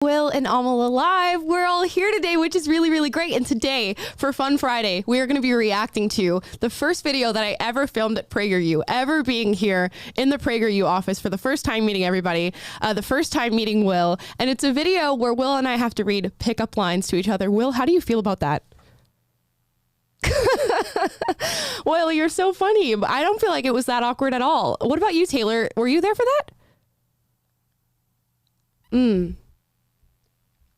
Will and Amala live. We're all here today, which is really, really great. And today, for Fun Friday, we are going to be reacting to the first video that I ever filmed at PragerU, ever being here in the PragerU office for the first time meeting everybody, the first time meeting Will. And it's a video where Will and I have to read pickup lines to each other. Will, how do you feel about that? Will, you're so funny. I don't feel like it was that awkward at all. What about you, Taylor? Were you there for that?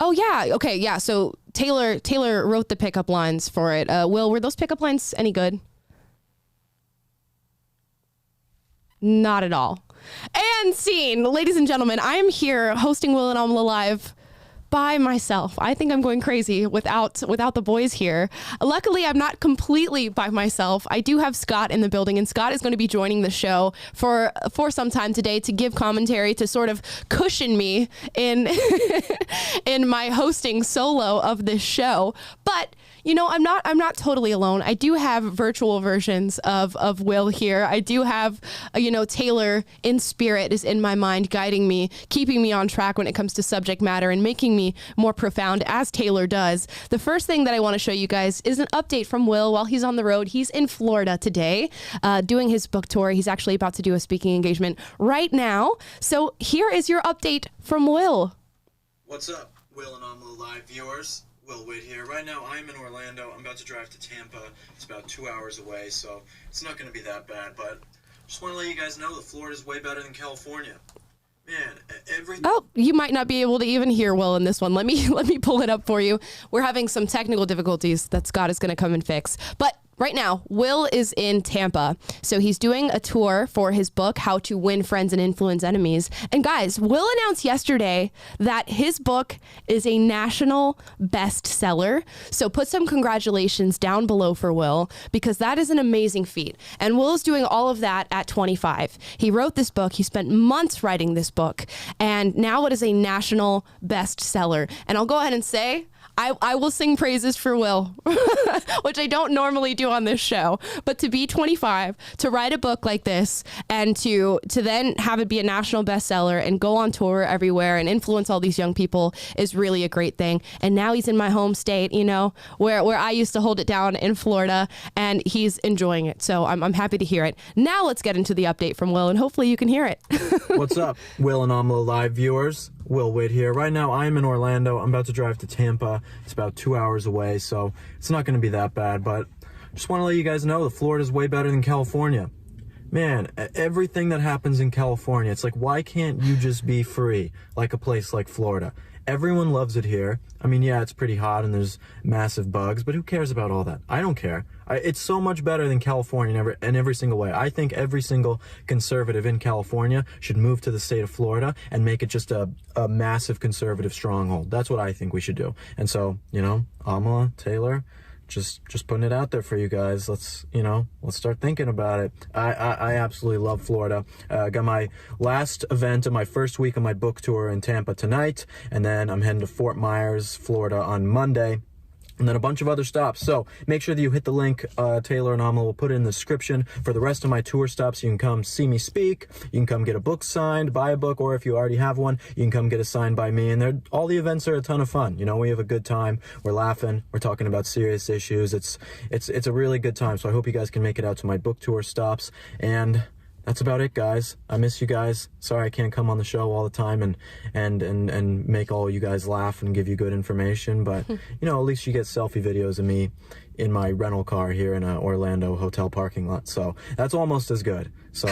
Oh, yeah. Okay, yeah. So Taylor wrote the pickup lines for it. Will, were those pickup lines any good? Not at all. And scene. Ladies and gentlemen, I am here hosting Will and Amala Live by myself. I think I'm going crazy without the boys here. Luckily, I'm not completely by myself. I do have Scott in the building, and Scott is going to be joining the show for some time today to give commentary to sort of cushion me in in my hosting solo of this show. But you know, I'm not totally alone. I do have virtual versions of Will here. I do have, Taylor in spirit is in my mind, guiding me, keeping me on track when it comes to subject matter and making me more profound as Taylor does. The first thing that I want to show you guys is an update from Will while he's on the road. He's in Florida today, doing his book tour. He's actually about to do a speaking engagement right now. So here is your update from Will. What's up, Will and Amala Live viewers? Will Witt here. Right now, I'm in Orlando. I'm about to drive to Tampa. It's about 2 hours away, so it's not going to be that bad. But just want to let you guys know that Florida's way better than California. Man, Oh, you might not be able to even hear Will in this one. Let me pull it up for you. We're having some technical difficulties that Scott is going to come and fix. But right now, Will is in Tampa. So he's doing a tour for his book, How to Win Friends and Influence Enemies. And guys, Will announced yesterday that his book is a national bestseller. So put some congratulations down below for Will, because that is an amazing feat. And Will is doing all of that at 25. He wrote this book. He spent months writing this book. And now it is a national bestseller. And I'll go ahead and say, I will sing praises for Will, which I don't normally do on this show, but to be 25, to write a book like this, and to then have it be a national bestseller and go on tour everywhere and influence all these young people is really a great thing. And now he's in my home state, where I used to hold it down in Florida, and he's enjoying it. So I'm happy to hear it. Now let's get into the update from Will, and hopefully you can hear it. What's up, Will and Amala Live viewers? Will Witt here. Right now, I'm in Orlando. I'm about to drive to Tampa. It's about 2 hours away, so it's not going to be that bad, but just want to let you guys know that Florida's way better than California. Man, everything that happens in California, it's like, why can't you just be free like a place like Florida? Everyone loves it here. I mean, yeah, it's pretty hot and there's massive bugs, but who cares about all that? I don't care. It's so much better than California in every single way. I think every single conservative in California should move to the state of Florida and make it just a massive conservative stronghold. That's what I think we should do. And so, Amala, Taylor, just putting it out there for you guys. Let's start thinking about it. I absolutely love Florida. Got my last event of my first week of my book tour in Tampa tonight, and then I'm heading to Fort Myers, Florida on Monday, and then a bunch of other stops. So make sure that you hit the link. Taylor and Amala will put it in the description for the rest of my tour stops. You can come see me speak. You can come get a book signed, buy a book, or if you already have one, you can come get it signed by me. And all the events are a ton of fun. We have a good time. We're laughing. We're talking about serious issues. It's a really good time. So I hope you guys can make it out to my book tour stops. And that's about it, guys. I miss you guys. Sorry I can't come on the show all the time and make all you guys laugh and give you good information, but at least you get selfie videos of me in my rental car here in a Orlando hotel parking lot. So that's almost as good. So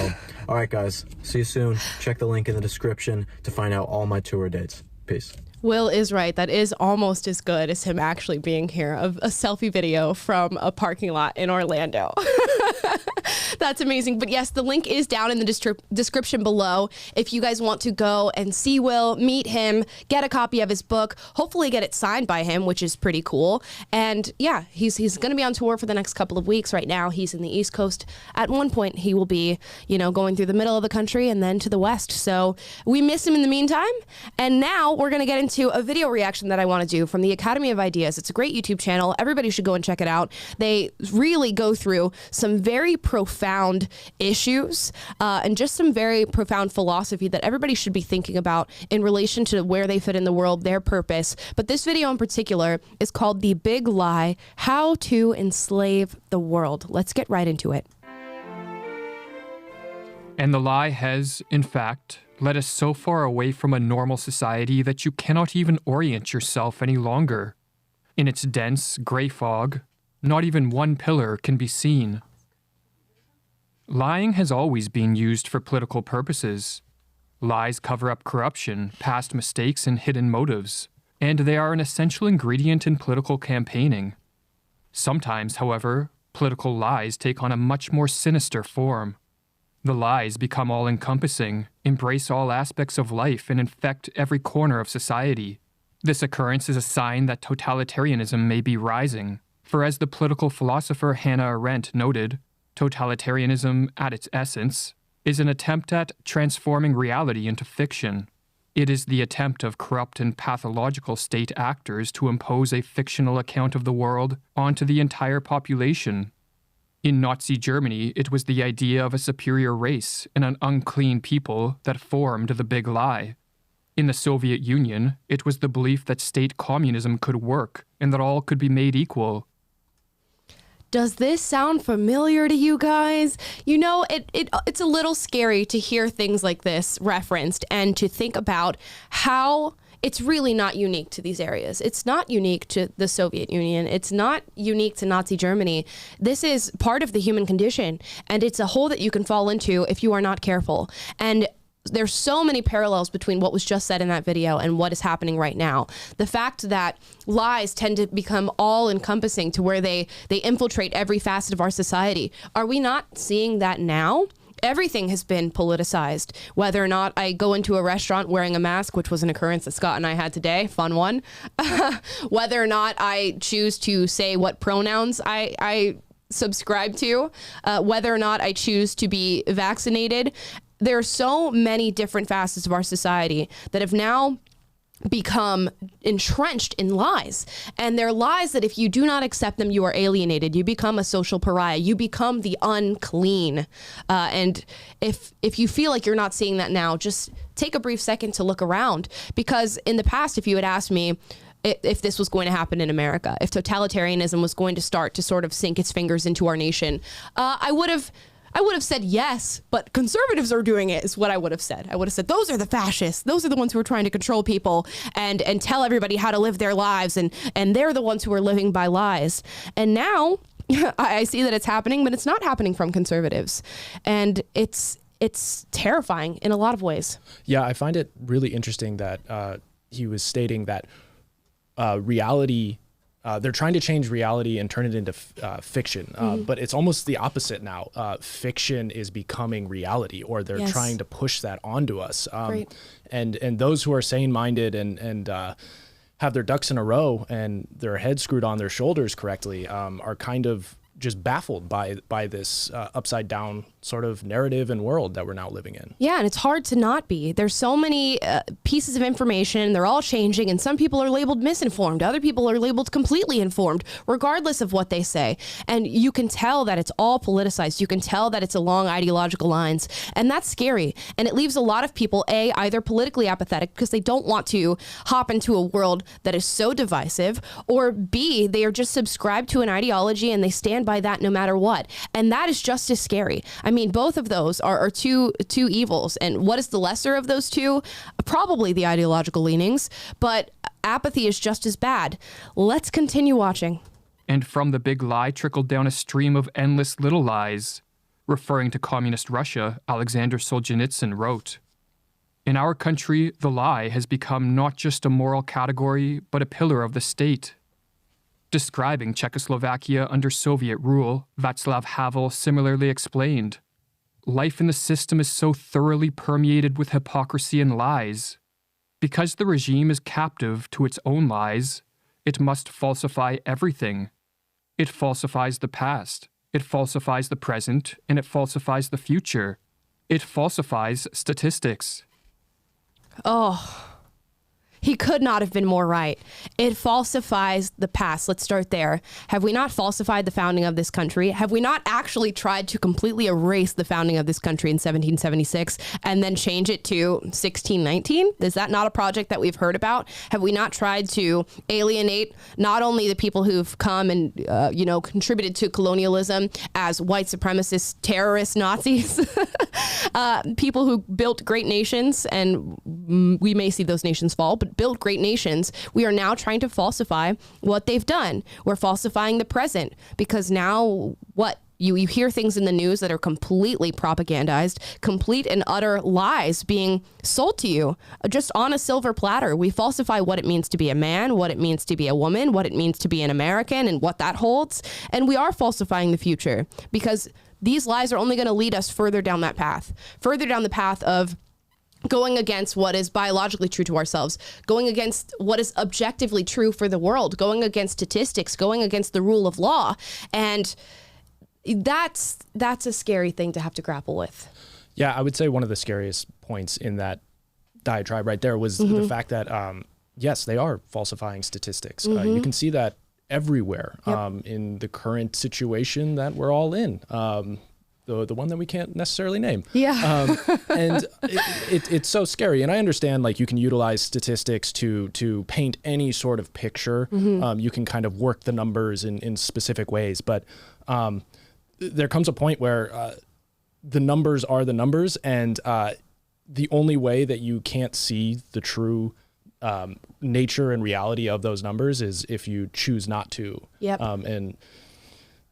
all right, guys, see you soon. Check the link in the description to find out all my tour dates. Peace. Will is right. That is almost as good as him actually being here, of a selfie video from a parking lot in Orlando. That's amazing. But yes, the link is down in the description below if you guys want to go and see Will, meet him, get a copy of his book, hopefully get it signed by him, which is pretty cool. And yeah, he's going to be on tour for the next couple of weeks. Right now, he's in the East Coast. At one point, he will be, going through the middle of the country and then to the West. So we miss him in the meantime. And now we're going to get into into a video reaction that I want to do from the Academy of Ideas. It's a great YouTube channel. Everybody should go and check it out. They really go through some very profound issues and just some very profound philosophy that everybody should be thinking about in relation to where they fit in the world, their purpose. But this video in particular is called The Big Lie: How to Enslave the World. Let's get right into it. And the lie has, in fact, led us so far away from a normal society that you cannot even orient yourself any longer. In its dense, gray fog, not even one pillar can be seen. Lying has always been used for political purposes. Lies cover up corruption, past mistakes, and hidden motives, and they are an essential ingredient in political campaigning. Sometimes, however, political lies take on a much more sinister form. The lies become all-encompassing, embrace all aspects of life, and infect every corner of society. This occurrence is a sign that totalitarianism may be rising, for as the political philosopher Hannah Arendt noted, totalitarianism, at its essence, is an attempt at transforming reality into fiction. It is the attempt of corrupt and pathological state actors to impose a fictional account of the world onto the entire population. In Nazi Germany, it was the idea of a superior race and an unclean people that formed the big lie. In the Soviet Union, it was the belief that state communism could work and that all could be made equal. Does this sound familiar to you guys? You know, it's a little scary to hear things like this referenced and to think about how it's really not unique to these areas. It's not unique to the Soviet Union. It's not unique to Nazi Germany. This is part of the human condition, and it's a hole that you can fall into if you are not careful. And there's so many parallels between what was just said in that video and what is happening right now. The fact that lies tend to become all-encompassing to where they infiltrate every facet of our society. Are we not seeing that now? Everything has been politicized. Whether or not I go into a restaurant wearing a mask, which was an occurrence that Scott and I had today, fun one. Whether or not I choose to say what pronouns I subscribe to, whether or not I choose to be vaccinated. There are so many different facets of our society that have now become entrenched in lies. And they're lies that if you do not accept them, you are alienated. You become a social pariah. You become the unclean. And if you feel like you're not seeing that now, just take a brief second to look around. Because in the past, if you had asked me if this was going to happen in America, if totalitarianism was going to start to sort of sink its fingers into our nation, I would have said yes, but conservatives are doing it, is what I would have said. I would have said, those are the fascists. Those are the ones who are trying to control people and tell everybody how to live their lives. And they're the ones who are living by lies. And now I see that it's happening, but it's not happening from conservatives. And it's terrifying in a lot of ways. Yeah, I find it really interesting that he was stating that reality, they're trying to change reality and turn it into fiction, but it's almost the opposite now. Fiction is becoming reality, or they're trying to push that onto us. And those who are sane-minded and have their ducks in a row and their head screwed on their shoulders correctly are kind of just baffled by this upside down sort of narrative and world that we're now living in. Yeah, and it's hard to not be. There's so many pieces of information, they're all changing, and some people are labeled misinformed. Other people are labeled completely informed, regardless of what they say. And you can tell that it's all politicized. You can tell that it's along ideological lines, and that's scary. And it leaves a lot of people, A, either politically apathetic because they don't want to hop into a world that is so divisive, or B, they are just subscribed to an ideology and they stand by that no matter what. And that is just as scary. I mean, both of those are two evils. And what is the lesser of those two? Probably the ideological leanings, but apathy is just as bad. Let's continue watching. And from the big lie trickled down a stream of endless little lies. Referring to communist Russia, Alexander Solzhenitsyn wrote, "In our country, the lie has become not just a moral category, but a pillar of the state." Describing Czechoslovakia under Soviet rule, Václav Havel similarly explained, "Life in the system is so thoroughly permeated with hypocrisy and lies. Because the regime is captive to its own lies, it must falsify everything. It falsifies the past, it falsifies the present, and it falsifies the future. It falsifies statistics." Oh, He could not have been more right. It falsifies the past. Let's start there. Have we not falsified the founding of this country? Have we not actually tried to completely erase the founding of this country in 1776 and then change it to 1619? Is that not a project that we've heard about? Have we not tried to alienate not only the people who've come and, contributed to colonialism as white supremacists, terrorists, Nazis, people who built great nations, and we may see those nations fall, but built great nations. We are now trying to falsify what they've done. We're falsifying the present because now what? You hear things in the news that are completely propagandized, complete and utter lies being sold to you just on a silver platter. We falsify what it means to be a man, what it means to be a woman, what it means to be an American, and what that holds. And we are falsifying the future because these lies are only going to lead us further down that path, further down the path of going against what is biologically true to ourselves, going against what is objectively true for the world, going against statistics, going against the rule of law. And that's a scary thing to have to grapple with. Yeah, I would say one of the scariest points in that diatribe right there was the fact that, yes, they are falsifying statistics. You can see that everywhere in the current situation that we're all in. The one that we can't necessarily name. Yeah. And it's so scary. And I understand, like, you can utilize statistics to paint any sort of picture. You can kind of work the numbers in specific ways. But there comes a point where the numbers are the numbers. And the only way that you can't see the true nature and reality of those numbers is if you choose not to. Yep. And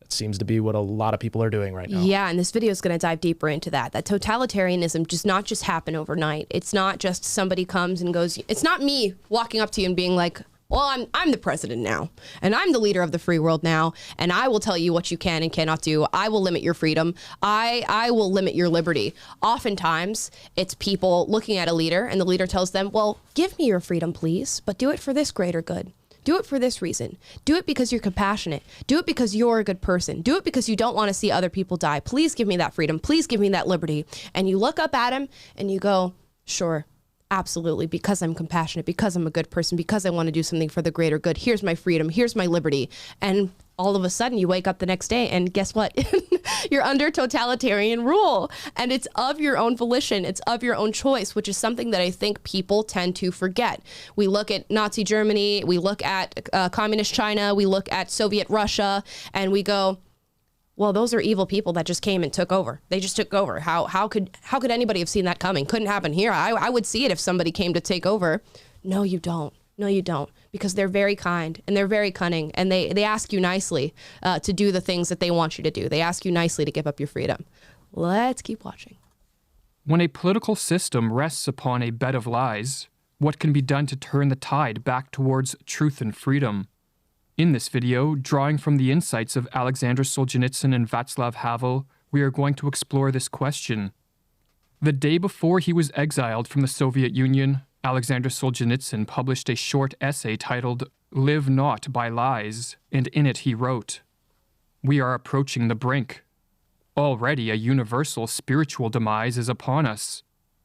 seems to be what a lot of people are doing right now. Yeah, and this video is going to dive deeper into that. That totalitarianism does not just happen overnight. It's not just somebody comes and goes. It's not me walking up to you and being like, well, I'm the president now, and I'm the leader of the free world now, and I will tell you what you can and cannot do. I will limit your freedom. I will limit your liberty. Oftentimes, it's people looking at a leader, and the leader tells them, well, give me your freedom, please, but do it for this greater good. Do it for this reason. Do it because you're compassionate. Do it because you're a good person. Do it because you don't want to see other people die. Please give me that freedom. Please give me that liberty. And you look up at him and you go, sure, absolutely, because I'm compassionate, because I'm a good person, because I want to do something for the greater good. Here's my freedom. Here's my liberty. And all of a sudden you wake up the next day and guess what? You're under totalitarian rule, and it's of your own volition. It's of your own choice, which is something that I think people tend to forget. We look at Nazi Germany, we look at communist China, we look at Soviet Russia, and we go, well, those are evil people that just came and took over. They just took over. How could anybody have seen that coming? Couldn't happen here. I would see it if somebody came to take over. No, you don't. No, you don't, because they're very kind and they're very cunning, and they ask you nicely to do the things that they want you to do. They ask you nicely to give up your freedom. Let's keep watching. When a political system rests upon a bed of lies, what can be done to turn the tide back towards truth and freedom? In this video, drawing from the insights of Alexander Solzhenitsyn and Václav Havel, we are going to explore this question. The day before he was exiled from the Soviet Union, Alexander Solzhenitsyn published a short essay titled "Live Not by Lies," and in it he wrote, "We are approaching the brink. Already a universal spiritual demise is upon us.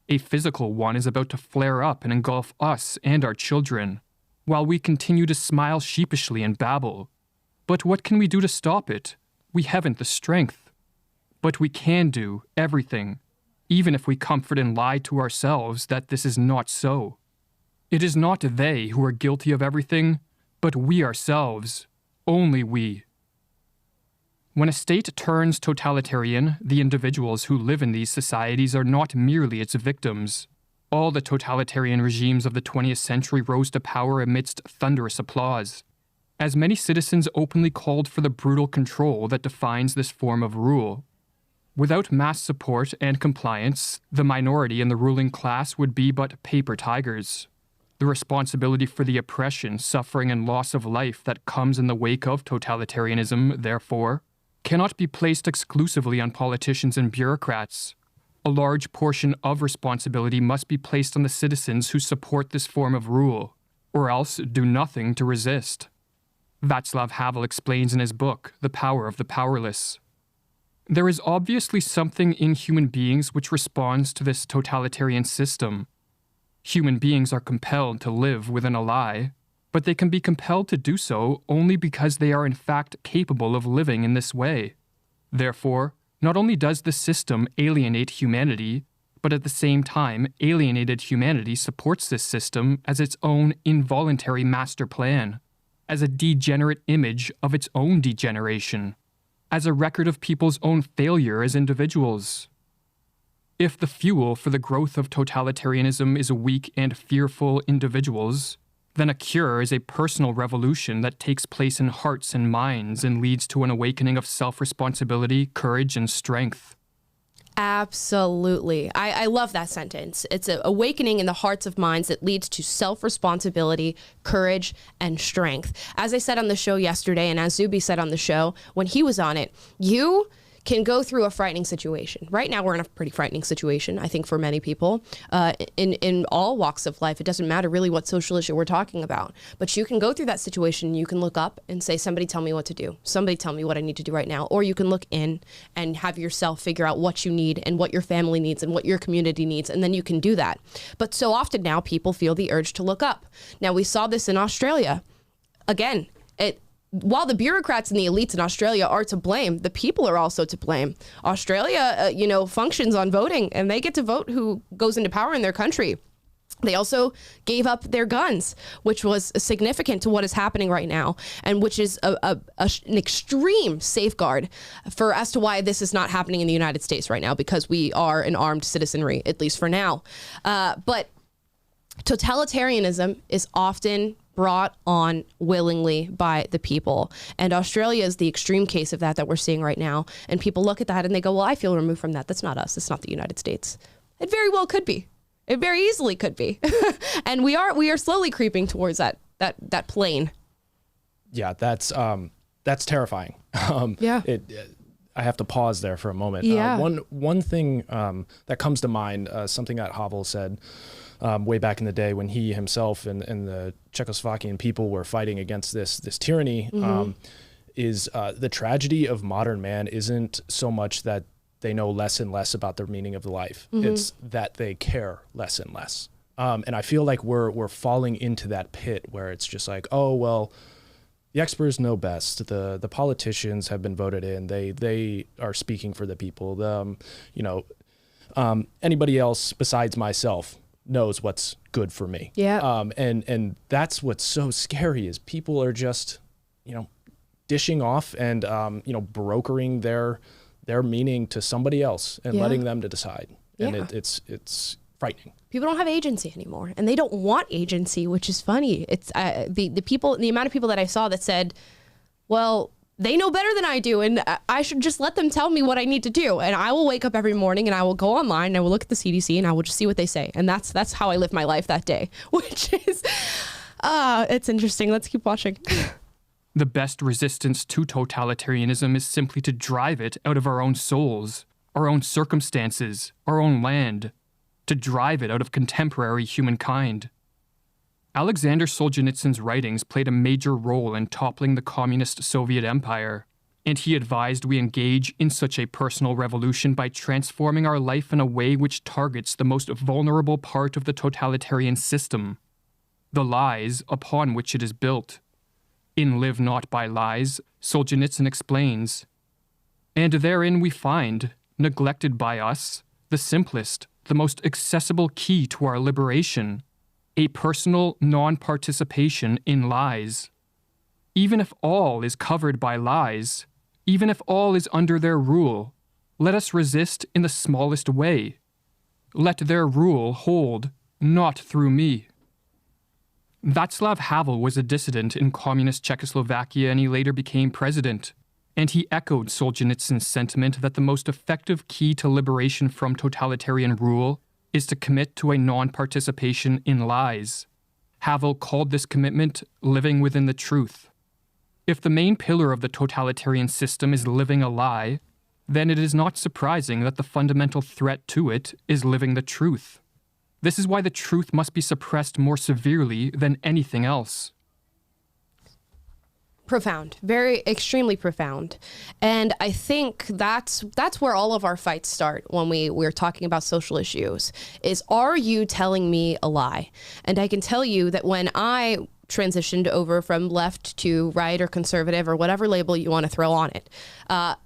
A physical one is about to flare up and engulf us and our children, while we continue to smile sheepishly and babble. But what can we do to stop it? We haven't the strength. But we can do everything, even if we comfort and lie to ourselves that this is not so. It is not they who are guilty of everything, but we ourselves, only we." When a state turns totalitarian, the individuals who live in these societies are not merely its victims. All the totalitarian regimes of the 20th century rose to power amidst thunderous applause, as many citizens openly called for the brutal control that defines this form of rule. Without mass support and compliance, the minority in the ruling class would be but paper tigers. The responsibility for the oppression, suffering, and loss of life that comes in the wake of totalitarianism, therefore, cannot be placed exclusively on politicians and bureaucrats. A large portion of responsibility must be placed on the citizens who support this form of rule, or else do nothing to resist. Václav Havel explains in his book, The Power of the Powerless. There is obviously something in human beings which responds to this totalitarian system. Human beings are compelled to live within a lie, but they can be compelled to do so only because they are in fact capable of living in this way. Therefore, not only does the system alienate humanity, but at the same time, alienated humanity supports this system as its own involuntary master plan, as a degenerate image of its own degeneration, as a record of people's own failure as individuals. If the fuel for the growth of totalitarianism is weak and fearful individuals, then a cure is a personal revolution that takes place in hearts and minds and leads to an awakening of self-responsibility, courage, and strength. Absolutely. I love that sentence. It's an awakening in the hearts of minds that leads to self-responsibility, courage, and strength. As I said on the show yesterday, and as Zuby said on the show when he was on it, you can go through a frightening situation. Right now, we're in a pretty frightening situation, I think, for many people in all walks of life. It doesn't matter really what social issue we're talking about, but you can go through that situation. You can look up and say, somebody tell me what to do. Somebody tell me what I need to do right now. Or you can look in and have yourself figure out what you need and what your family needs and what your community needs, and then you can do that. But so often now people feel the urge to look up. Now, we saw this in Australia. Again, while the bureaucrats and the elites in Australia are to blame, the people are also to blame. Australia, functions on voting, and they get to vote who goes into power in their country. They also gave up their guns, which was significant to what is happening right now, and which is an extreme safeguard for as to why this is not happening in the United States right now, because we are an armed citizenry, at least for now. But totalitarianism is often brought on willingly by the people. And Australia is the extreme case of that we're seeing right now. And people look at that and they go, well, I feel removed from that. That's not us. It's not the United States. It very well could be. It very easily could be. And we are slowly creeping towards that plane. Yeah, that's terrifying. Yeah. I have to pause there for a moment. Yeah. One thing that comes to mind, something that Havel said way back in the day when he himself and the Czechoslovakian people were fighting against this tyranny, is the tragedy of modern man isn't so much that they know less and less about the meaning of the life. It's that they care less and less. And I feel like we're falling into that pit where it's just like, oh, well, the experts know best. The politicians have been voted in. They are speaking for the people. Anybody else besides myself knows what's good for me. Yeah. And that's what's so scary is people are just, dishing off and brokering their meaning to somebody else and letting them to decide. And it's frightening. People don't have agency anymore, and they don't want agency, which is funny. It's the amount of people that I saw that said, well, they know better than I do, and I should just let them tell me what I need to do. And I will wake up every morning and I will go online and I will look at the CDC and I will just see what they say. And that's how I live my life that day, which is, it's interesting. Let's keep watching. The best resistance to totalitarianism is simply to drive it out of our own souls, our own circumstances, our own land, to drive it out of contemporary humankind. Alexander Solzhenitsyn's writings played a major role in toppling the communist Soviet Empire, and he advised we engage in such a personal revolution by transforming our life in a way which targets the most vulnerable part of the totalitarian system, the lies upon which it is built. In Live Not by Lies, Solzhenitsyn explains, and therein we find, neglected by us, the simplest, the most accessible key to our liberation, a personal non-participation in lies. Even if all is covered by lies, even if all is under their rule, let us resist in the smallest way. Let their rule hold, not through me. Václav Havel was a dissident in communist Czechoslovakia, and he later became president. And he echoed Solzhenitsyn's sentiment that the most effective key to liberation from totalitarian rule is to commit to a non-participation in lies. Havel called this commitment living within the truth. If the main pillar of the totalitarian system is living a lie, then it is not surprising that the fundamental threat to it is living the truth. This is why the truth must be suppressed more severely than anything else. Profound, very extremely profound. And I think that's where all of our fights start when we're talking about social issues is, are you telling me a lie? And I can tell you that when I transitioned over from left to right or conservative or whatever label you want to throw on it,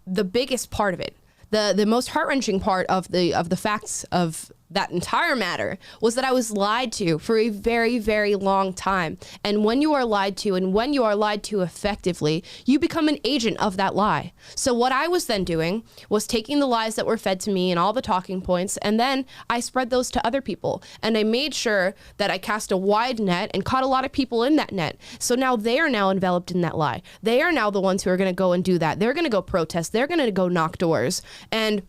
the biggest part of it, the most heart-wrenching part of the facts of that entire matter was that I was lied to for a very, very long time. And when you are lied to, and when you are lied to effectively, you become an agent of that lie. So what I was then doing was taking the lies that were fed to me and all the talking points, and then I spread those to other people. And I made sure that I cast a wide net and caught a lot of people in that net. So now they are now enveloped in that lie. They are now the ones who are going to go and do that. They're going to go protest. They're going to go knock doors. And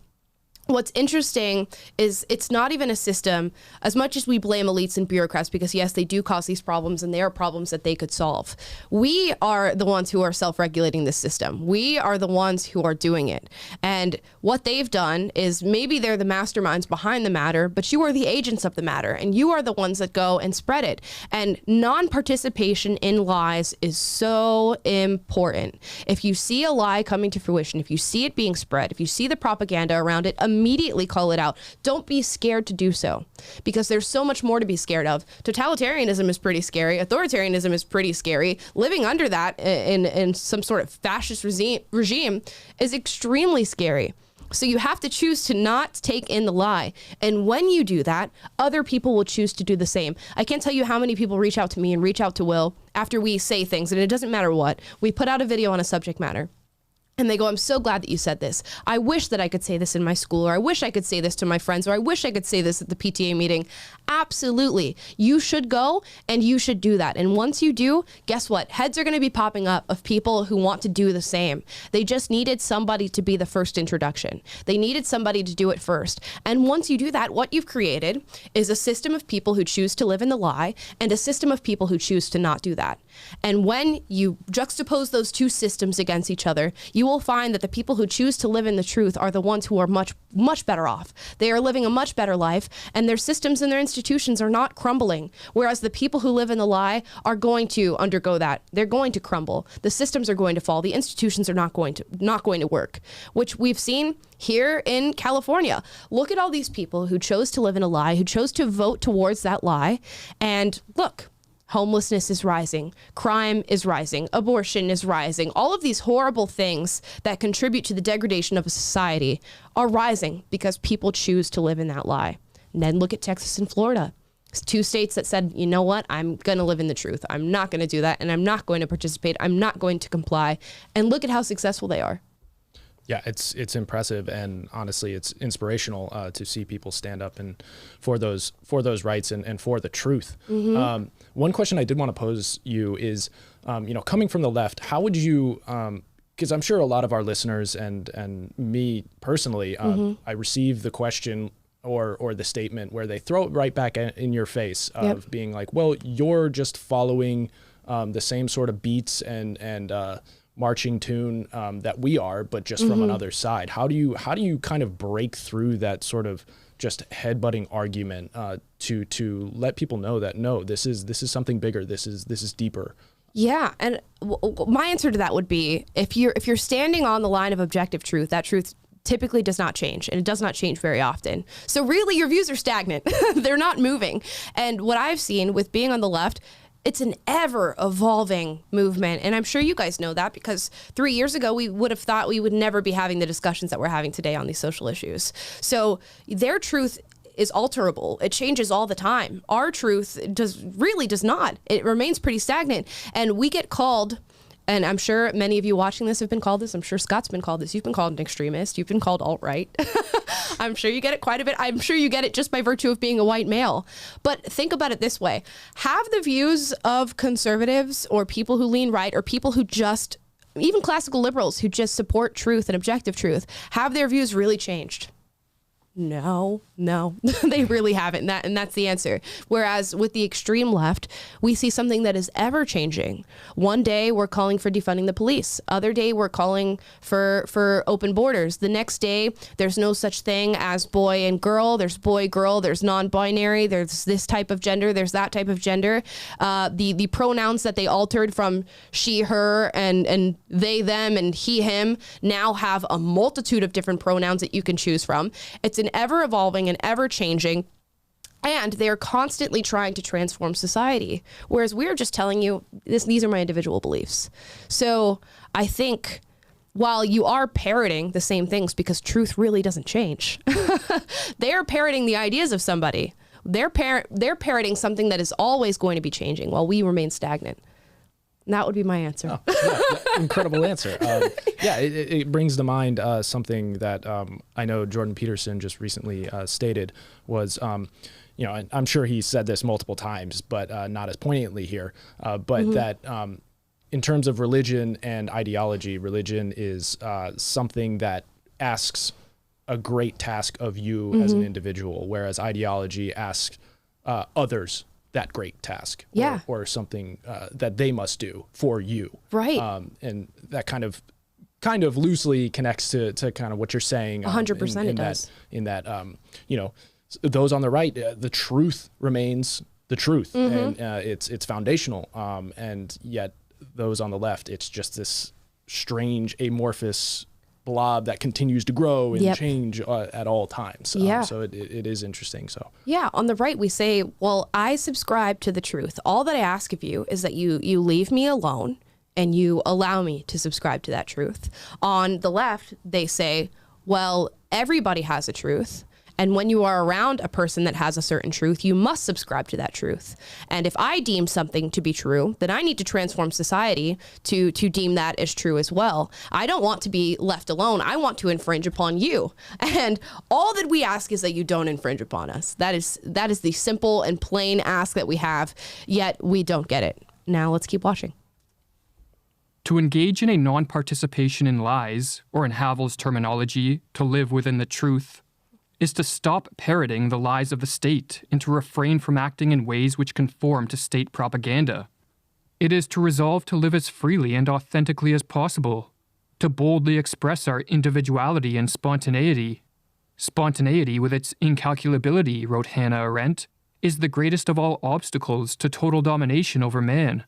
what's interesting is it's not even a system, as much as we blame elites and bureaucrats, because yes, they do cause these problems and they are problems that they could solve. We are the ones who are self-regulating this system. We are the ones who are doing it. And what they've done is, maybe they're the masterminds behind the matter, but you are the agents of the matter, and you are the ones that go and spread it. And non-participation in lies is so important. If you see a lie coming to fruition, if you see it being spread, if you see the propaganda around it, immediately call it out. Don't be scared to do so, because there's so much more to be scared of. Totalitarianism is pretty scary. Authoritarianism is pretty scary. Living under that in some sort of fascist regime is extremely scary. So you have to choose to not take in the lie. And when you do that, other people will choose to do the same. I can't tell you how many people reach out to me and reach out to Will after we say things, and it doesn't matter what. We put out a video on a subject matter, and they go, I'm so glad that you said this. I wish that I could say this in my school, or I wish I could say this to my friends, or I wish I could say this at the PTA meeting. Absolutely. You should go and you should do that. And once you do, guess what? Heads are going to be popping up of people who want to do the same. They just needed somebody to be the first introduction. They needed somebody to do it first. And once you do that, what you've created is a system of people who choose to live in the lie, and a system of people who choose to not do that. And when you juxtapose those two systems against each other, you will find that the people who choose to live in the truth are the ones who are much, much better off. They are living a much better life, and their systems and their institutions are not crumbling. Whereas the people who live in the lie are going to undergo that. They're going to crumble. The systems are going to fall. The institutions are not going to work, which we've seen here in California. Look at all these people who chose to live in a lie, who chose to vote towards that lie, and look. Homelessness is rising, crime is rising, abortion is rising. All of these horrible things that contribute to the degradation of a society are rising because people choose to live in that lie. And then look at Texas and Florida. It's two states that said, you know what, I'm going to live in the truth. I'm not going to do that, and I'm not going to participate. I'm not going to comply. And look at how successful they are. Yeah, it's impressive, and honestly, it's inspirational to see people stand up and for those rights and for the truth. Mm-hmm. One question I did want to pose you is, coming from the left, how would you? Because I'm sure a lot of our listeners and me personally, I receive the question or the statement where they throw it right back in your face of being like, well, you're just following the same sort of beats and marching tune that we are, but just from another side. How do you kind of break through that sort of just headbutting argument to let people know that no, this is something bigger. This is deeper. Yeah, and my answer to that would be, if you're standing on the line of objective truth, that truth typically does not change, and it does not change very often. So really, your views are stagnant. They're not moving. And what I've seen with being on the left, it's an ever-evolving movement, and I'm sure you guys know that, because 3 years ago, we would have thought we would never be having the discussions that we're having today on these social issues. So their truth is alterable. It changes all the time. Our truth does not. It remains pretty stagnant, and we get called, and I'm sure many of you watching this have been called this. I'm sure Scott's been called this. You've been called an extremist. You've been called alt-right. I'm sure you get it quite a bit. I'm sure you get it just by virtue of being a white male. But think about it this way. Have the views of conservatives or people who lean right, or people who just, even classical liberals who just support truth and objective truth, have their views really changed? No, No, they really haven't. And that's the answer. Whereas with the extreme left, we see something that is ever changing. One day we're calling for defunding the police. Other day we're calling for open borders. The next day there's no such thing as boy and girl. There's boy, girl. There's non-binary. There's this type of gender. There's that type of gender. The pronouns that they altered from she, her, and they, them, and he, him now have a multitude of different pronouns that you can choose from. It's an ever evolving and ever changing, and they're constantly trying to transform society, whereas we're just telling you these are my individual beliefs. So I think while you are parroting the same things, because truth really doesn't change, they're parroting the ideas of somebody. They're parroting something that is always going to be changing while we remain stagnant. And that would be my answer. Incredible answer. It brings to mind something that I know Jordan Peterson just recently stated was, and I'm sure he said this multiple times, but not as poignantly here, that in terms of religion and ideology, religion is something that asks a great task of you as an individual, whereas ideology asks others that great task or something that they must do for you. Right. And that kind of loosely connects to kind of what you're saying. 100% it does. In that, those on the right, the truth remains the truth and it's foundational. And yet those on the left, it's just this strange amorphous blob that continues to grow and change at all times. So it is interesting. So on the right we say, well, I subscribe to the truth. All that I ask of you is that you leave me alone and you allow me to subscribe to that truth. On the left they say, well, everybody has a truth, and when you are around a person that has a certain truth, you must subscribe to that truth. And if I deem something to be true, then I need to transform society to deem that as true as well. I don't want to be left alone. I want to infringe upon you. And all that we ask is that you don't infringe upon us. That is the simple and plain ask that we have, yet we don't get it. Now let's keep watching. To engage in a non-participation in lies, or in Havel's terminology, to live within the truth, is to stop parroting the lies of the state and to refrain from acting in ways which conform to state propaganda. It is to resolve to live as freely and authentically as possible, to boldly express our individuality and spontaneity. Spontaneity, with its incalculability, wrote Hannah Arendt, is the greatest of all obstacles to total domination over man.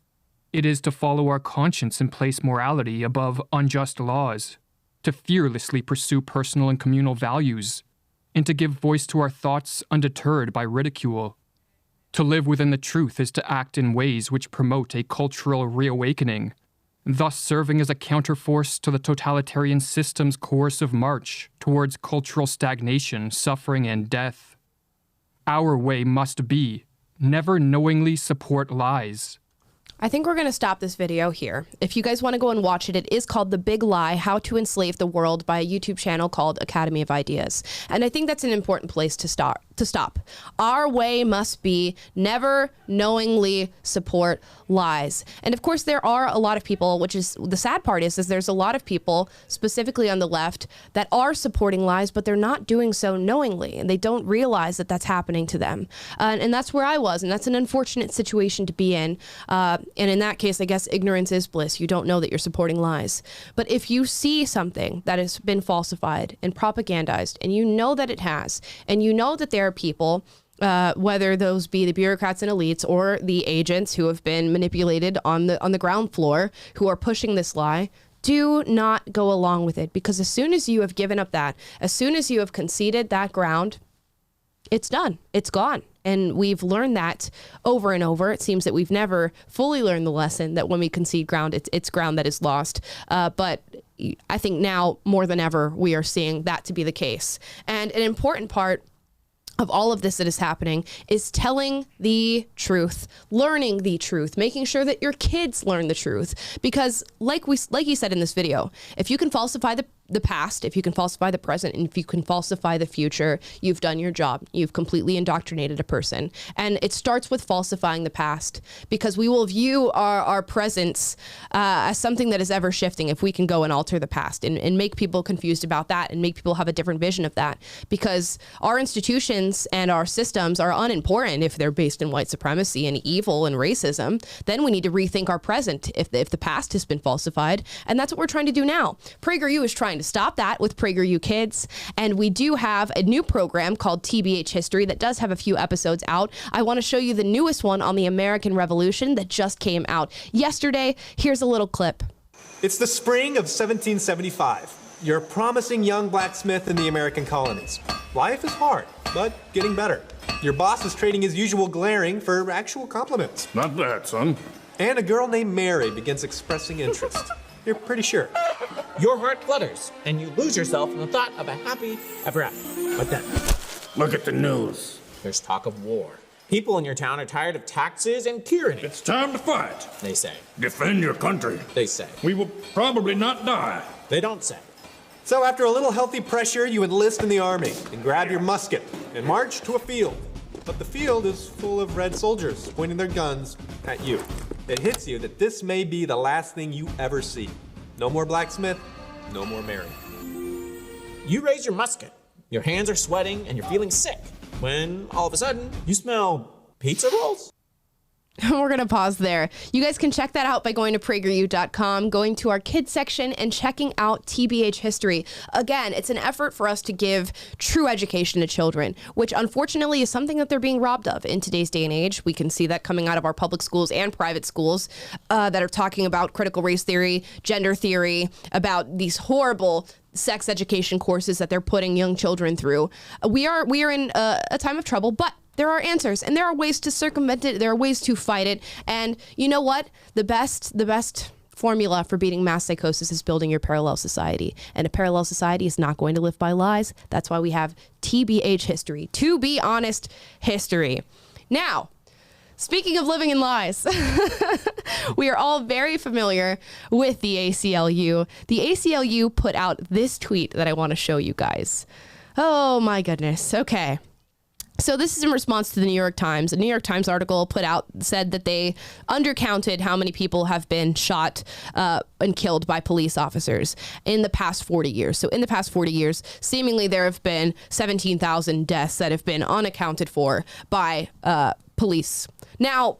It is to follow our conscience and place morality above unjust laws, to fearlessly pursue personal and communal values, and to give voice to our thoughts undeterred by ridicule. To live within the truth is to act in ways which promote a cultural reawakening, thus serving as a counterforce to the totalitarian system's coercive march towards cultural stagnation, suffering, and death. Our way must be never knowingly support lies. I think we're going to stop this video here. If you guys want to go and watch it, it is called The Big Lie, How to Enslave the World by a YouTube channel called Academy of Ideas. And I think that's an important place to stop. Our way must be never knowingly support lies. And of course, there are a lot of people, which is the sad part is there's a lot of people, specifically on the left, that are supporting lies, but they're not doing so knowingly. And they don't realize that that's happening to them. And that's where I was. And that's an unfortunate situation to be in. And in that case, I guess ignorance is bliss. You don't know that you're supporting lies. But if you see something that has been falsified and propagandized, and you know that it has, and you know that there are people, whether those be the bureaucrats and elites or the agents who have been manipulated on the ground floor, who are pushing this lie, do not go along with it. Because as soon as you have given up that, as soon as you have conceded that ground, it's done. It's gone. And we've learned that over and over. It seems that we've never fully learned the lesson that when we concede ground, it's ground that is lost. But I think now more than ever, we are seeing that to be the case. And an important part of all of this that is happening is telling the truth, learning the truth, making sure that your kids learn the truth. Because like you said in this video, if you can falsify the past, if you can falsify the present, and if you can falsify the future, you've done your job. You've completely indoctrinated a person. And it starts with falsifying the past, because we will view our presence as something that is ever shifting if we can go and alter the past and make people confused about that and make people have a different vision of that. Because our institutions and our systems are unimportant if they're based in white supremacy and evil and racism. Then we need to rethink our present if the past has been falsified. And that's what we're trying to do now. PragerU is trying to stop that with PragerU Kids. And we do have a new program called TBH History that does have a few episodes out. I want to show you the newest one on the American Revolution that just came out yesterday. Here's a little clip. It's the spring of 1775. You're a promising young blacksmith in the American colonies. Life is hard, but getting better. Your boss is trading his usual glaring for actual compliments. Not bad, son. And a girl named Mary begins expressing interest. You're pretty sure. Your heart flutters, and you lose yourself in the thought of a happy ever after. But then, Look at the news. there's talk of war. People in your town are tired of taxes and tyranny, It's time to fight. they say. Defend your country. They say. We will probably not die. They don't say. So after a little healthy pressure, you enlist in the army and grab your musket and march to a field. But the field is full of red soldiers pointing their guns at you. It hits you that this may be the last thing you ever see. No more blacksmith, no more Mary. You raise your musket. Your hands are sweating, and you're feeling sick. When, all of a sudden, you smell pizza rolls? We're going to pause there. You guys can check that out by going to PragerU.com, going to our kids section, and checking out TBH History. Again, it's an effort for us to give true education to children, which unfortunately is something that they're being robbed of in today's day and age. We can see that coming out of our public schools and private schools that are talking about critical race theory, gender theory, about these horrible sex education courses that they're putting young children through. We are in a time of trouble, but there are answers, and there are ways to circumvent it. There are ways to fight it. And you know what? The best formula for beating mass psychosis is building your parallel society. And a parallel society is not going to live by lies. That's why we have TBH History, to be honest history. Now, speaking of living in lies, we are all very familiar with the ACLU. The ACLU put out this tweet that I want to show you guys. Oh my goodness. Okay. So this is in response to the New York Times. A New York Times article said that they undercounted how many people have been shot and killed by police officers in the past 40 years. So in the past 40 years, seemingly there have been 17,000 deaths that have been unaccounted for by police. Now,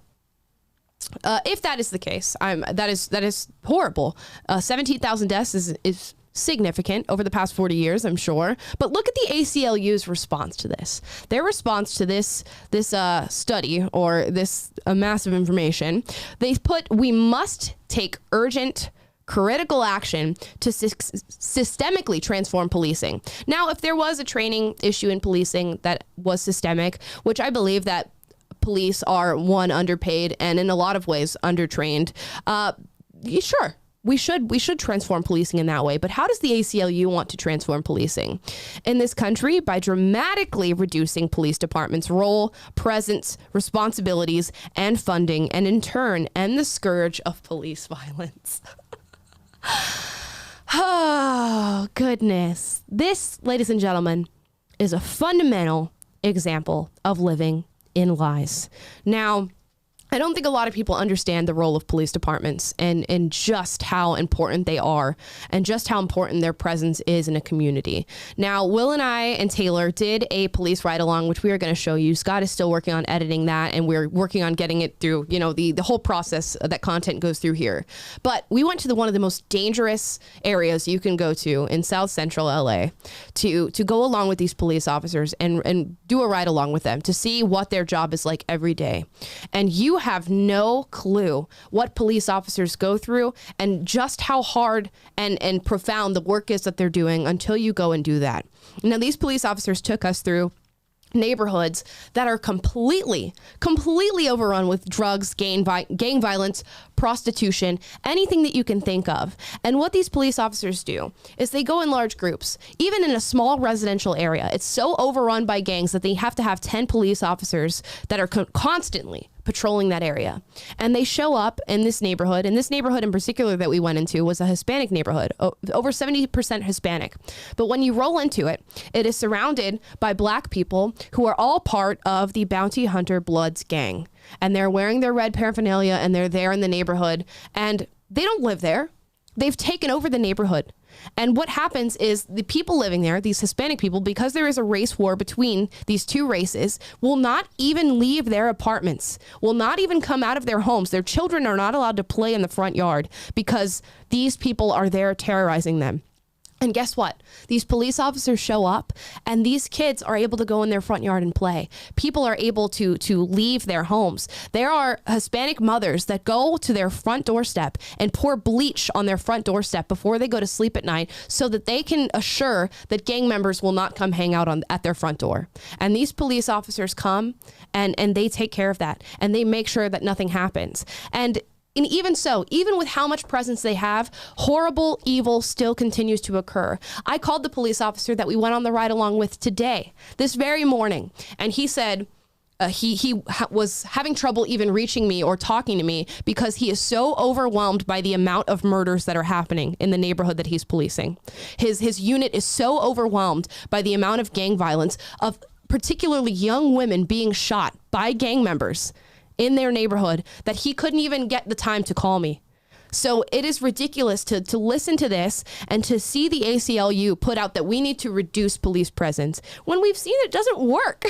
if that is the case, that is horrible. 17,000 deaths is significant over the past 40 years, I'm sure. But look at the ACLU's response to this. Their response to this study, or this massive information, they put, we must take urgent critical action to systemically transform policing. Now, if there was a training issue in policing that was systemic, which I believe that police are, one, underpaid, and in a lot of ways undertrained, sure, we should transform policing in that way. But how does the ACLU want to transform policing in this country? By dramatically reducing police departments' role, presence, responsibilities, and funding, and in turn, end the scourge of police violence. Oh, goodness. This, ladies and gentlemen, is a fundamental example of living in lies. Now, I don't think a lot of people understand the role of police departments and just how important they are and just how important their presence is in a community. Now, Will and I and Taylor did a police ride along, which we are going to show you. Scott is still working on editing that, and we're working on getting it through, the whole process that content goes through here. But we went to one of the most dangerous areas you can go to in South Central LA to go along with these police officers and do a ride along with them to see what their job is like every day. And you have no clue what police officers go through and just how hard and profound the work is that they're doing until you go and do that. Now, these police officers took us through neighborhoods that are completely overrun with drugs, gang violence, prostitution, anything that you can think of. And what these police officers do is they go in large groups, even in a small residential area. It's so overrun by gangs that they have to have 10 police officers that are constantly patrolling that area. And they show up in this neighborhood, and this neighborhood in particular that we went into was a Hispanic neighborhood, over 70% Hispanic. But when you roll into it, it is surrounded by black people who are all part of the Bounty Hunter Bloods gang. And they're wearing their red paraphernalia, and they're there in the neighborhood, and they don't live there. They've taken over the neighborhood. And what happens is the people living there, these Hispanic people, because there is a race war between these two races, will not even leave their apartments, will not even come out of their homes. Their children are not allowed to play in the front yard because these people are there terrorizing them. And guess what? These police officers show up, and these kids are able to go in their front yard and play. People are able to leave their homes. There are Hispanic mothers that go to their front doorstep and pour bleach on their front doorstep before they go to sleep at night so that they can assure that gang members will not come hang out at their front door. And these police officers come and they take care of that, and they make sure that nothing happens. And even so, even with how much presence they have, horrible evil still continues to occur. I called the police officer that we went on the ride along with today, this very morning, and he said he was having trouble even reaching me or talking to me because he is so overwhelmed by the amount of murders that are happening in the neighborhood that he's policing. His unit is so overwhelmed by the amount of gang violence, of particularly young women being shot by gang members in their neighborhood, that he couldn't even get the time to call me. So it is ridiculous to listen to this and to see the ACLU put out that we need to reduce police presence when we've seen it doesn't work.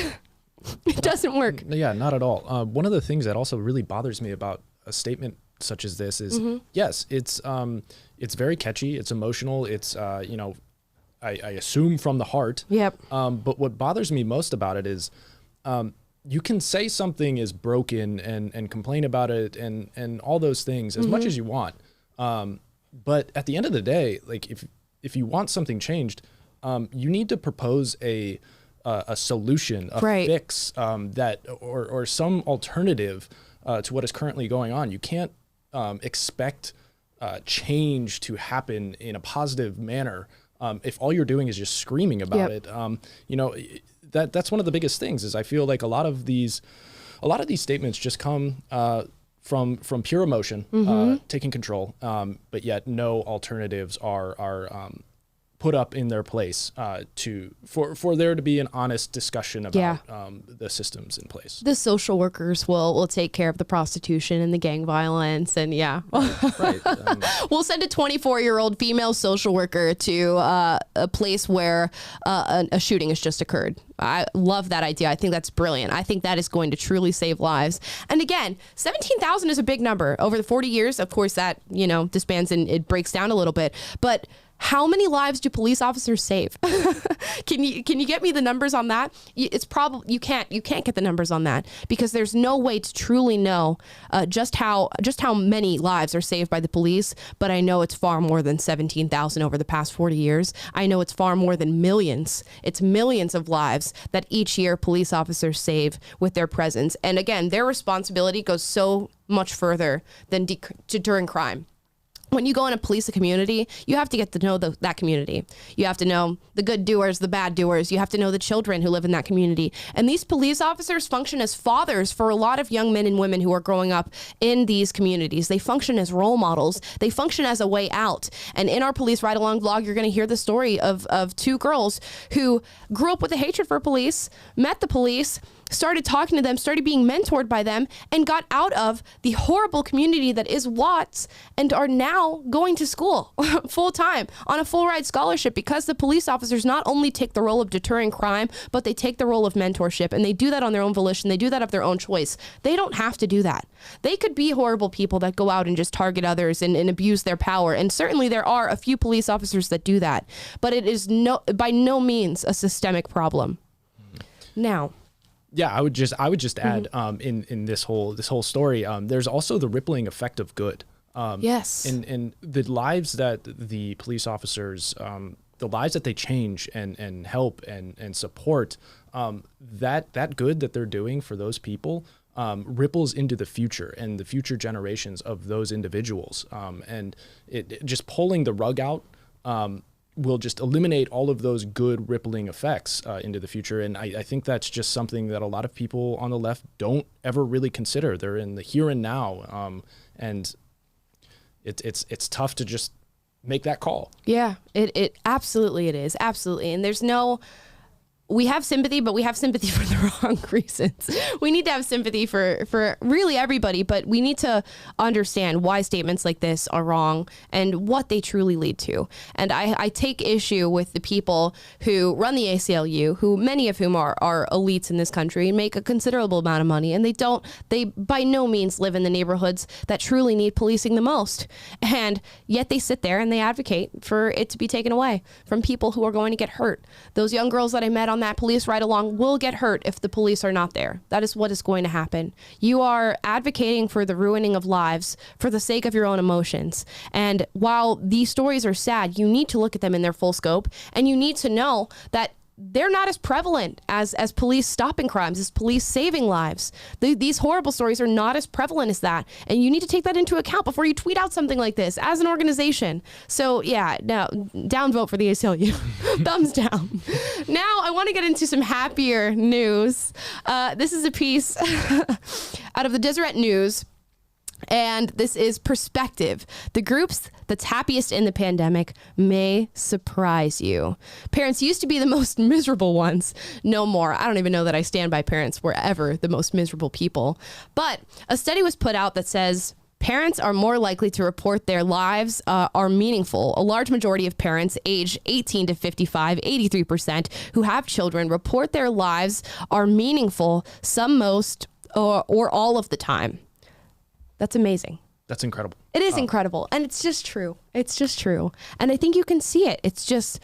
It doesn't work. Yeah, not at all. One of the things that also really bothers me about a statement such as this is, yes, it's very catchy, it's emotional, it's I assume from the heart. Yep. But what bothers me most about it is, you can say something is broken and complain about it and all those things as much as you want. But at the end of the day, like if you want something changed, you need to propose a solution, a fix, that or some alternative to what is currently going on. You can't expect change to happen in a positive manner if all you're doing is just screaming about it. That's one of the biggest things is I feel like a lot of these statements just come from pure emotion, taking control, but yet no alternatives are put up in their place for there to be an honest discussion about the systems in place. The social workers will take care of the prostitution and the gang violence, and we'll send a 24-year-old female social worker to a place where a shooting has just occurred. I love that idea. I think that's brilliant. I think that is going to truly save lives. And again, 17,000 is a big number. Over the 40 years, of course, that disbands and it breaks down a little bit. But how many lives do police officers save? Can you get me the numbers on that? It's probably you can't get the numbers on that because there's no way to truly know just how many lives are saved by the police. But I know it's far more than 17,000 over the past 40 years. I know it's far more than millions. It's millions of lives that each year police officers save with their presence. And again, their responsibility goes so much further than deterring crime. When you go in and police a community, you have to get to know that community. You have to know the good doers, the bad doers. You have to know the children who live in that community. And these police officers function as fathers for a lot of young men and women who are growing up in these communities. They function as role models. They function as a way out. And in our police ride-along vlog, you're going to hear the story of two girls who grew up with a hatred for police, met the police, started talking to them, started being mentored by them, and got out of the horrible community that is Watts and are now going to school full time on a full ride scholarship because the police officers not only take the role of deterring crime, but they take the role of mentorship, and they do that on their own volition. They do that of their own choice. They don't have to do that. They could be horrible people that go out and just target others and abuse their power. And certainly there are a few police officers that do that, but it is by no means a systemic problem. Now, yeah, I would just add in this whole story, there's also the rippling effect of good. Yes. And the lives that the police officers, the lives that they change and help and support, that good that they're doing for those people ripples into the future and the future generations of those individuals. And it just pulling the rug out will just eliminate all of those good rippling effects into the future. And I think that's just something that a lot of people on the left don't ever really consider. They're in the here and now, and it's tough to just make that call. Yeah, it absolutely it is. Absolutely. And there's we have sympathy, but we have sympathy for the wrong reasons. We need to have sympathy for really everybody, but we need to understand why statements like this are wrong and what they truly lead to. And I take issue with the people who run the ACLU, who many of whom are elites in this country and make a considerable amount of money, and they by no means live in the neighborhoods that truly need policing the most. And yet they sit there and they advocate for it to be taken away from people who are going to get hurt. Those young girls that I met on that police ride along will get hurt if the police are not there. That is what is going to happen. You are advocating for the ruining of lives for the sake of your own emotions. And while these stories are sad, you need to look at them in their full scope, and you need to know that they're not as prevalent as police stopping crimes, as police saving lives. These horrible stories are not as prevalent as that. And you need to take that into account before you tweet out something like this as an organization. So yeah, now downvote for the ACLU. Thumbs down. Now I want to get into some happier news. This is a piece out of the Deseret News. And this is Perspective. The groups that's happiest in the pandemic may surprise you. Parents used to be the most miserable ones. No more. I don't even know that I stand by parents were ever the most miserable people. But a study was put out that says parents are more likely to report their lives are meaningful. A large majority of parents aged 18 to 55, 83%, who have children report their lives are meaningful, some, most, or all of the time. That's amazing. That's incredible. It is incredible. And it's just true. It's just true. And I think you can see it. It's just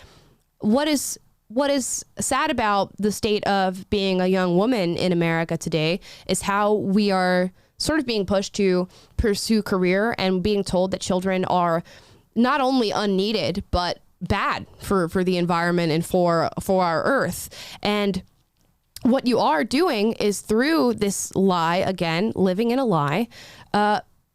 what is sad about the state of being a young woman in America today is how we are sort of being pushed to pursue career and being told that children are not only unneeded, but bad for the environment and for our earth. And what you are doing is through this lie, again, living in a lie,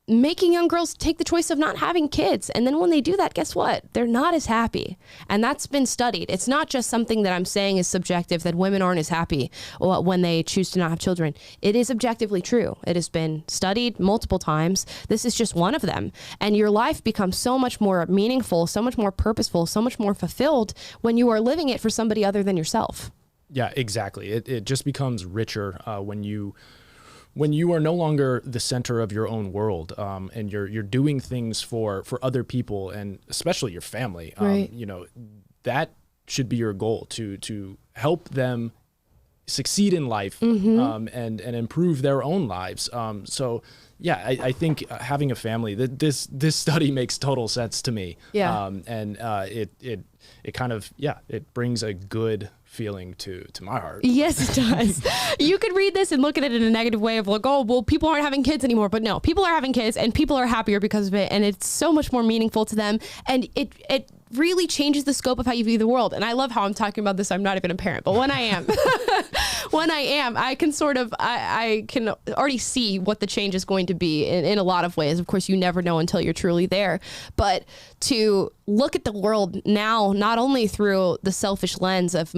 making young girls take the choice of not having kids. And then when they do that, guess what? They're not as happy. And that's been studied. It's not just something that I'm saying is subjective, that women aren't as happy when they choose to not have children. It is objectively true. It has been studied multiple times. This is just one of them. And your life becomes so much more meaningful, so much more purposeful, so much more fulfilled when you are living it for somebody other than yourself. Yeah, exactly. It just becomes richer when you are no longer the center of your own world, and you're doing things for other people and especially your family. Right. You know, that should be your goal, to help them succeed in life, and improve their own lives. So yeah, I think having a family, this study makes total sense to me. Yeah. And it kind of, it brings a good feeling to my heart. Yes, it does. You could read this and look at it in a negative way of like, oh, well, people aren't having kids anymore. But no, people are having kids and people are happier because of it. And it's so much more meaningful to them. And it really changes the scope of how you view the world. And I love how I'm talking about this. I'm not even a parent, but when I am, I can I can already see what the change is going to be in a lot of ways. Of course, you never know until you're truly there. But to look at the world now, not only through the selfish lens of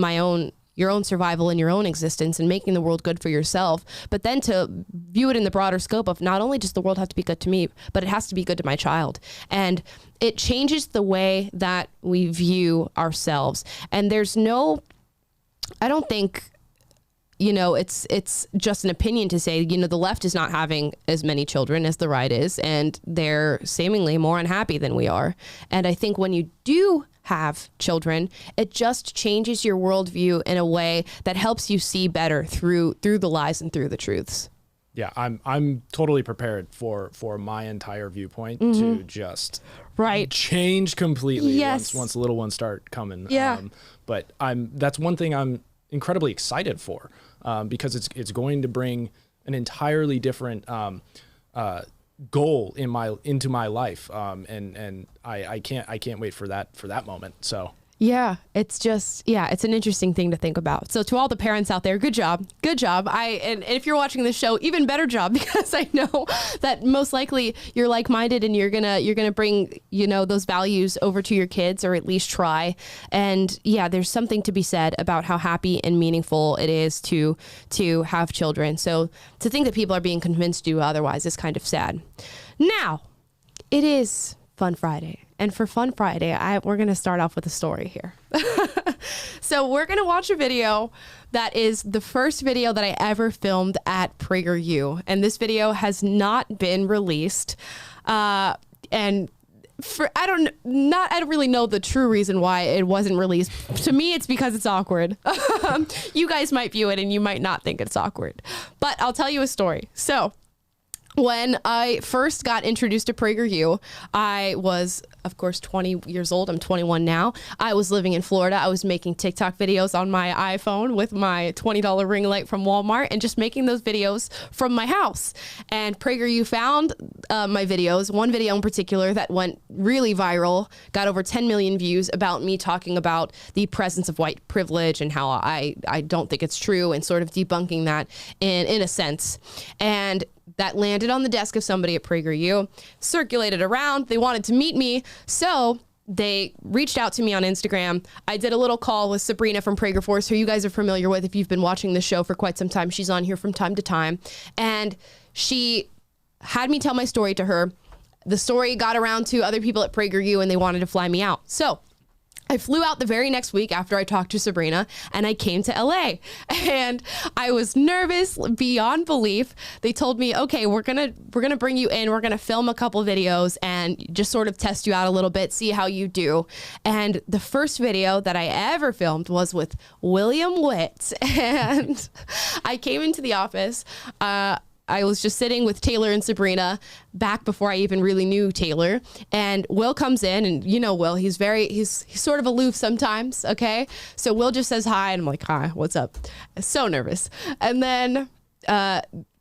your own survival and your own existence and making the world good for yourself, but then to view it in the broader scope of not only does the world have to be good to me, but it has to be good to my child. And it changes the way that we view ourselves. And I don't think, it's just an opinion to say, the left is not having as many children as the right is, and they're seemingly more unhappy than we are. And I think when you do have children, it just changes your worldview in a way that helps you see better through the lies and through the truths. Yeah, I'm totally prepared for my entire viewpoint to just change completely. Yes. Once little ones start coming. Yeah. But that's one thing I'm incredibly excited for, because it's going to bring an entirely different goal into my life, and I can't wait for that moment. So Yeah, it's just, yeah, it's an interesting thing to think about. So to all the parents out there, good job. Good job. And if you're watching this show, even better job, because I know that most likely you're like-minded and you're gonna bring, you know, those values over to your kids, or at least try. And yeah, there's something to be said about how happy and meaningful it is to have children. So to think that people are being convinced to do otherwise is kind of sad. Now, it is Fun Friday. And for Fun Friday, we're going to start off with a story here. So we're going to watch a video that is the first video that I ever filmed at PragerU. And this video has not been released. And I don't really know the true reason why it wasn't released. To me, it's because it's awkward. You guys might view it and you might not think it's awkward. But I'll tell you a story. So when I first got introduced to PragerU, I was, of course, 20 years old. I'm 21 now. I was living in Florida. I was making TikTok videos on my iPhone with my $20 ring light from Walmart and just making those videos from my house. And PragerU found my videos, one video in particular that went really viral, got over 10 million views, about me talking about the presence of white privilege and how I don't think it's true, and sort of debunking that in a sense. And that landed on the desk of somebody at PragerU, circulated around. They wanted to meet me, so they reached out to me on Instagram. I did a little call with Sabrina from Prager Force, who you guys are familiar with if you've been watching the show for quite some time. She's on here from time to time. And she had me tell my story to her. The story got around to other people at PragerU, and they wanted to fly me out. So I flew out the very next week after I talked to Sabrina, and I came to LA, and I was nervous beyond belief. They told me, okay, we're gonna bring you in. We're gonna film a couple videos and just sort of test you out a little bit, see how you do. And the first video that I ever filmed was with Will Witt, and I came into the office. I was just sitting with Taylor and Sabrina back before I even really knew Taylor. And Will comes in, and you know Will, he's sort of aloof sometimes, okay? So Will just says hi, and I'm like, hi, what's up? So nervous. And then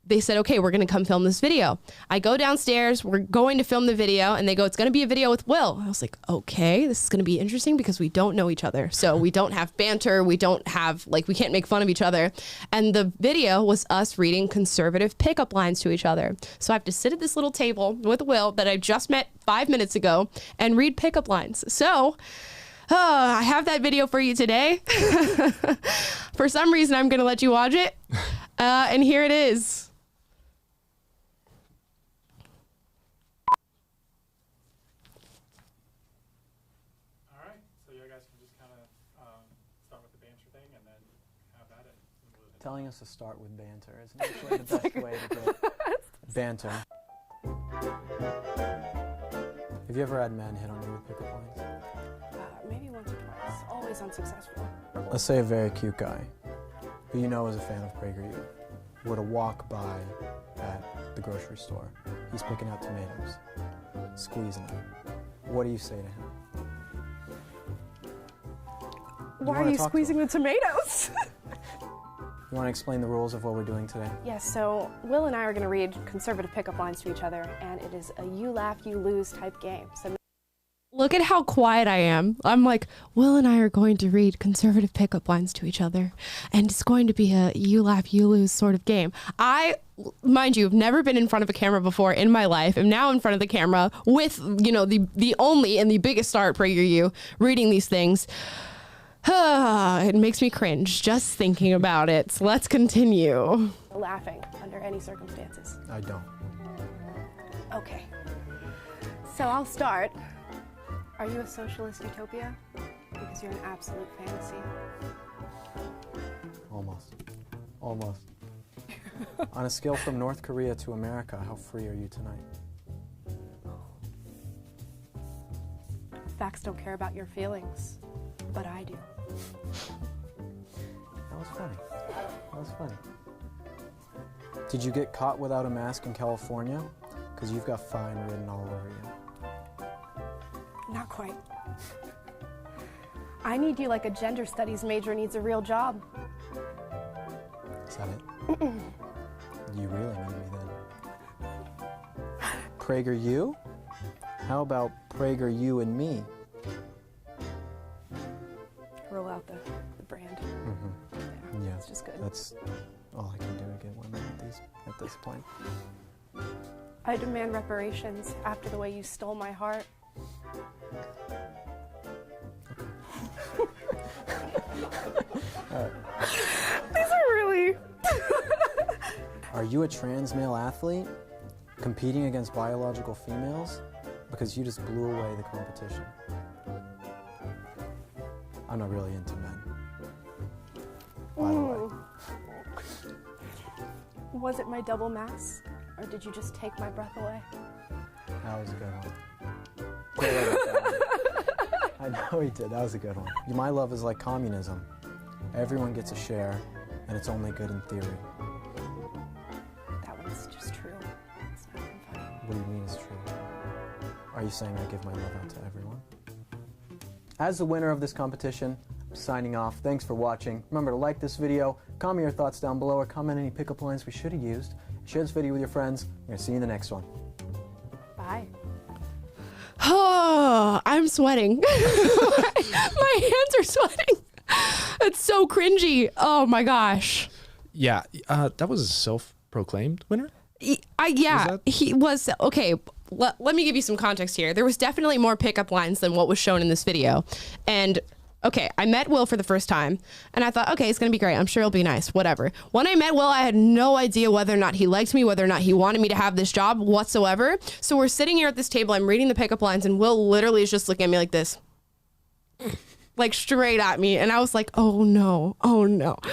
they said, okay, we're gonna come film this video. I go downstairs, we're going to film the video, and they go, it's gonna be a video with Will. I was like, okay, this is gonna be interesting because we don't know each other. So we don't have banter, we can't make fun of each other. And the video was us reading conservative pickup lines to each other. So I have to sit at this little table with Will that I just met 5 minutes ago and read pickup lines. So I have that video for you today. For some reason, I'm gonna let you watch it. And here it is. Telling us to start with banter isn't actually the best way to get banter. Have you ever had men hit on you with pickup lines? Maybe once or twice. Always unsuccessful. Let's say a very cute guy, who you know is a fan of PragerU, were to walk by at the grocery store. He's picking out tomatoes, squeezing them. What do you say to him? Why are you squeezing the tomatoes? You want to explain the rules of what we're doing today? Yes, so Will and I are going to read conservative pickup lines to each other, and it is a you laugh, you lose type game. So Look at how quiet I am. I'm like, Will and I are going to read conservative pickup lines to each other, and it's going to be a you laugh, you lose sort of game. I, mind you, have never been in front of a camera before in my life. I'm now in front of the camera with, you know, the only and the biggest star at PragerU reading these things. It makes me cringe just thinking about it. So let's continue. laughing under any circumstances. I don't. Okay. So I'll start. Are you a socialist utopia? Because you're an absolute fantasy. Almost. Almost. On a scale from North Korea to America, how free are you tonight? Facts don't care about your feelings, but I do. That was funny. That was funny. Did you get caught without a mask in California? Because you've got fine written all over you. Not quite. I need you like a gender studies major needs a real job. Is that it? You really need me then. PragerU? How about PragerU and me? That's all I can do to get women at this point. I demand reparations after the way you stole my heart. These are really... Are you a trans male athlete competing against biological females? Because you just blew away the competition. I'm not really into men, by the way. Was it my double mask, or did you just take my breath away? That was a good one. I know he did. That was a good one. My love is like communism. Everyone gets a share, and it's only good in theory. That one's just true. It's not even funny. What do you mean it's true? Are you saying I give my love out to everyone? As the winner of this competition, I'm signing off. Thanks for watching. Remember to like this video, comment your thoughts down below, or comment any pickup lines we should have used. Share this video with your friends. I'm going to see you in the next one. Bye. Oh, I'm sweating. My hands are sweating. It's so cringy. Oh my gosh. Yeah, that was a self-proclaimed winner? Yeah, he was. Okay, let me give you some context here. There was definitely more pickup lines than what was shown in this video. And okay, I met Will for the first time, and I thought, okay, it's going to be great. I'm sure it'll be nice, whatever. When I met Will, I had no idea whether or not he liked me, whether or not he wanted me to have this job whatsoever. So we're sitting here at this table, I'm reading the pickup lines, and Will literally is just looking at me like this. Like straight at me, and I was like, oh no.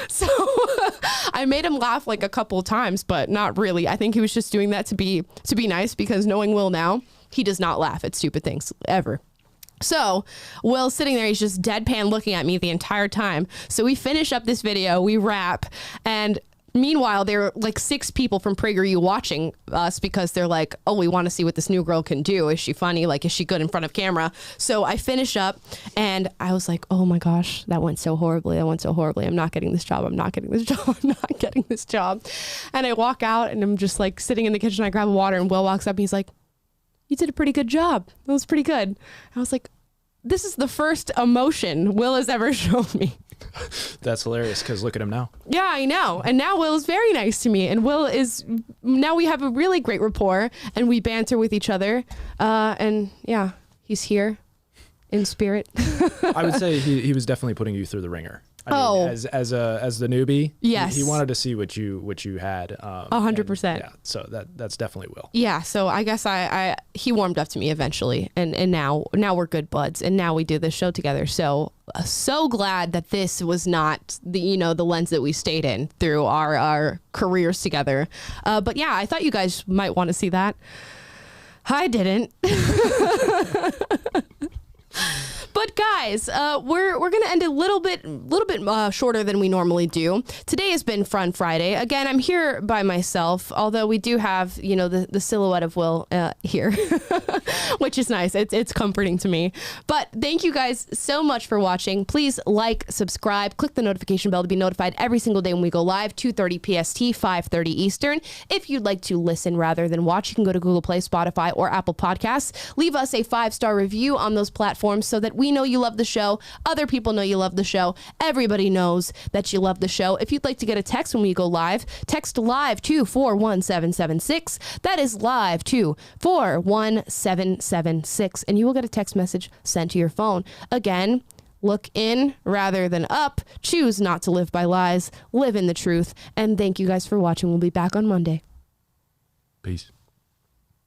So I made him laugh like a couple of times, but not really. I think he was just doing that to be nice, because knowing Will now, he does not laugh at stupid things ever. So Will's sitting there, he's just deadpan looking at me the entire time. So we finish up this video, we wrap, and meanwhile, there are like 6 people from PragerU watching us, because they're like, oh, we want to see what this new girl can do. Is she funny? Like, is she good in front of camera? So I finish up, and I was like, oh my gosh, that went so horribly. I'm not getting this job. I'm not getting this job. And I walk out, and I'm just like sitting in the kitchen. I grab a water, and Will walks up, and he's like, you did a pretty good job. That was pretty good. I was like, this is the first emotion Will has ever shown me. That's hilarious, because look at him now. Yeah, I know. And now Will is very nice to me. And now we have a really great rapport, and we banter with each other. And yeah, he's here in spirit. I would say he was definitely putting you through the ringer. I mean, as the newbie, yes, he wanted to see what you had. 100%. Yeah, so that's definitely Will. Yeah, so I guess he warmed up to me eventually, and now we're good buds, and now we do this show together. So glad that this was not the lens that we stayed in through our careers together. But yeah, I thought you guys might want to see that. I didn't. But guys, we're gonna end a little bit shorter than we normally do. Today has been Fun Friday. Again, I'm here by myself, although we do have the silhouette of Will here, which is nice. It's comforting to me. But thank you guys so much for watching. Please like, subscribe, click the notification bell to be notified every single day when we go live, 2:30 PST, 5:30 Eastern. If you'd like to listen rather than watch, you can go to Google Play, Spotify, or Apple Podcasts. Leave us a 5-star review on those platforms so that we know you love the show. Other people know you love the show. Everybody knows that you love the show. If you'd like to get a text when we go live, text live to 41776. That is live to 41776. And you will get a text message sent to your phone. Again, look in rather than up. Choose not to live by lies. Live in the truth. And thank you guys for watching. We'll be back on Monday. Peace.